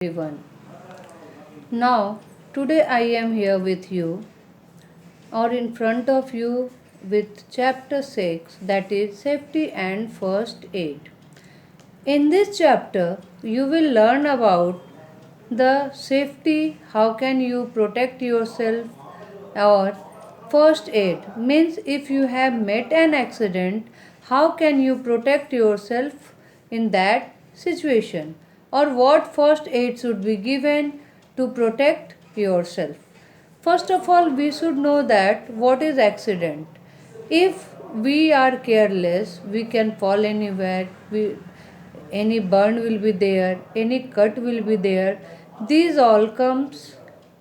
everyone. Now, today I am here with you or in front of you with chapter 6, that is safety and first aid. In this chapter, you will learn about the safety, how can you protect yourself, or first aid means if you have met an accident, how can you protect yourself in that situation, or what first aid should be given to protect yourself. First of all, we should know that what is accident. If we are careless, we can fall anywhere. Any burn will be there, any cut will be there. These all comes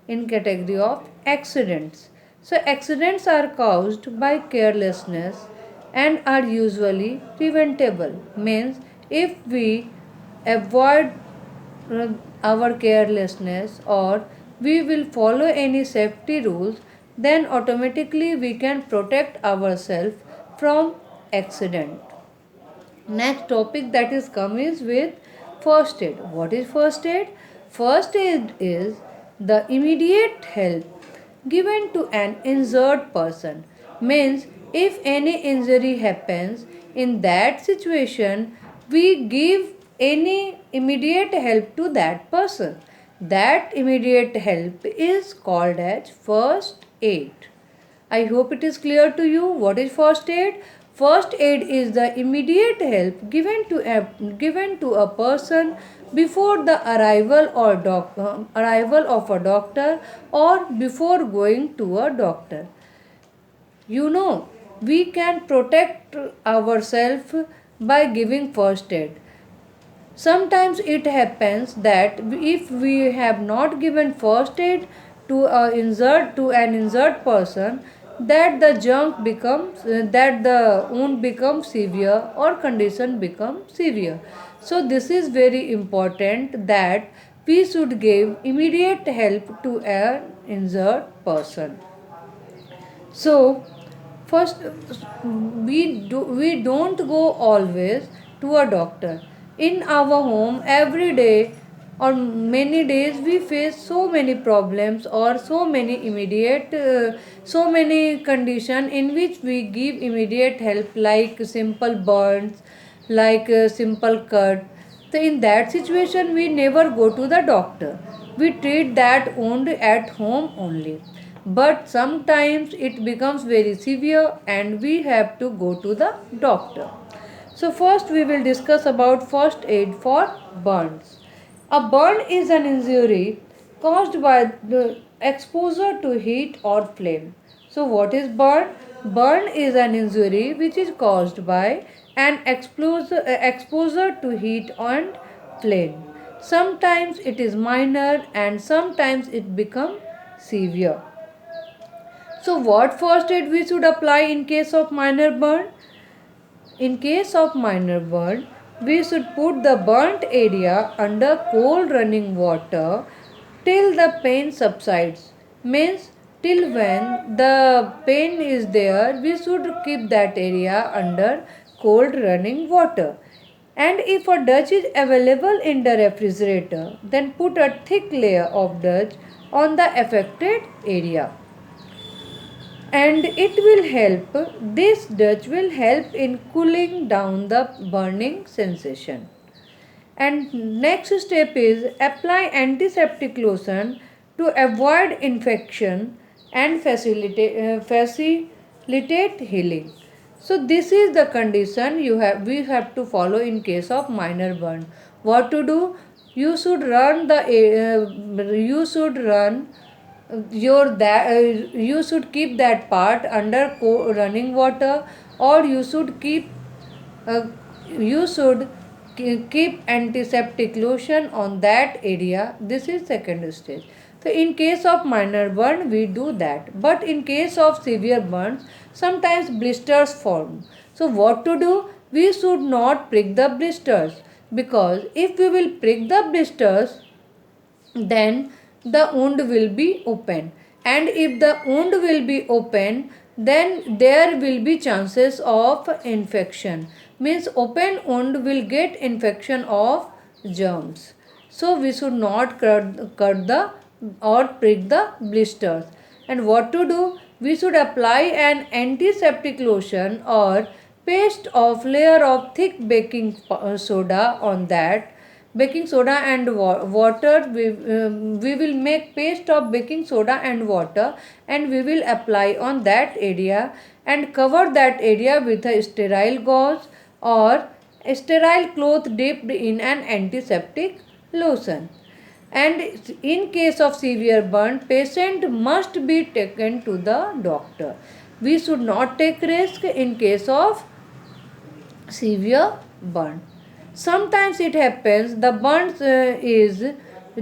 in category of accidents. So accidents are caused by carelessness and are usually preventable. Means if we avoid uh, our carelessness or we will follow any safety rules, then automatically we can protect ourselves from accident. Next topic that is come is with first aid. What is first aid? First aid is the immediate help given to an injured person. Means if any injury happens in that situation, we give any immediate help to that person. That immediate help is called as first aid. I hope it is clear to you what is first aid. First aid is the immediate help given to a person before the arrival of a doctor or before going to a doctor. You know, we can protect ourselves by giving first aid. Sometimes it happens that if we have not given first aid to an injured person, that the junk becomes that the wound becomes severe or condition becomes severe. So this is very important that we should give immediate help to an injured person. So first, we don't go always to a doctor. In our home every day or many days we face so many problems or so many condition in which we give immediate help like simple burns, like simple cut. So in that situation we never go to the doctor. We treat that wound at home only, but sometimes it becomes very severe and we have to go to the doctor. So first we will discuss about first aid for burns. A burn is an injury caused by the exposure to heat or flame. So what is burn? Burn is an injury which is caused by an exposure to heat and flame. Sometimes it is minor and sometimes it becomes severe. So what first aid we should apply in case of minor burn? In case of minor burn, we should put the burnt area under cold running water till the pain subsides. Means till when the pain is there, we should keep that area under cold running water. And if a Dutch is available in the refrigerator, then put a thick layer of Dutch on the affected area, and it will help, this Dutch will help in cooling down the burning sensation. And next step is apply antiseptic lotion to avoid infection and facilitate healing. So this is the condition we have to follow in case of minor burn. What to do? You should run the you should run you should keep that part under running water, or you should uh, keep antiseptic lotion on that area. This is second stage. So in case of minor burn we do that, but in case of severe burns sometimes blisters form. So what to do? We should not prick the blisters, because if we will prick the blisters, then the wound will be open, and if the wound will be open, then there will be chances of infection. Means open wound will get infection of germs. So we should not cut the or prick the blisters. And what to do? We should apply an antiseptic lotion or paste of layer of thick baking soda on that. Baking soda and water, we will make paste of baking soda and water, and we will apply on that area and cover that area with a sterile gauze or a sterile cloth dipped in an antiseptic lotion. And in case of severe burn, patient must be taken to the doctor. We should not take risk in case of severe burn. Sometimes it happens the burns is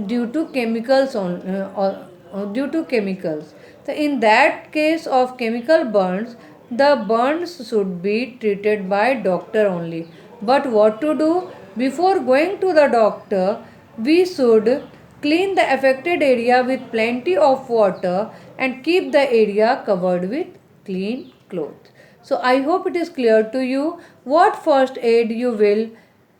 due to chemicals due to chemicals. So in that case of chemical burns, the burns should be treated by doctor only. But what to do? Before going to the doctor, we should clean the affected area with plenty of water and keep the area covered with clean cloth. So I hope it is clear to you what first aid you will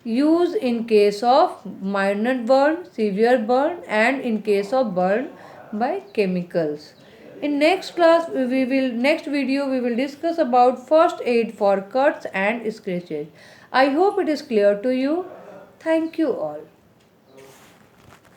use in case of minor burn, severe burn, and in case of burn by chemicals. In next class next video we will discuss about first aid for cuts and scratches. I hope it is clear to you. Thank you all.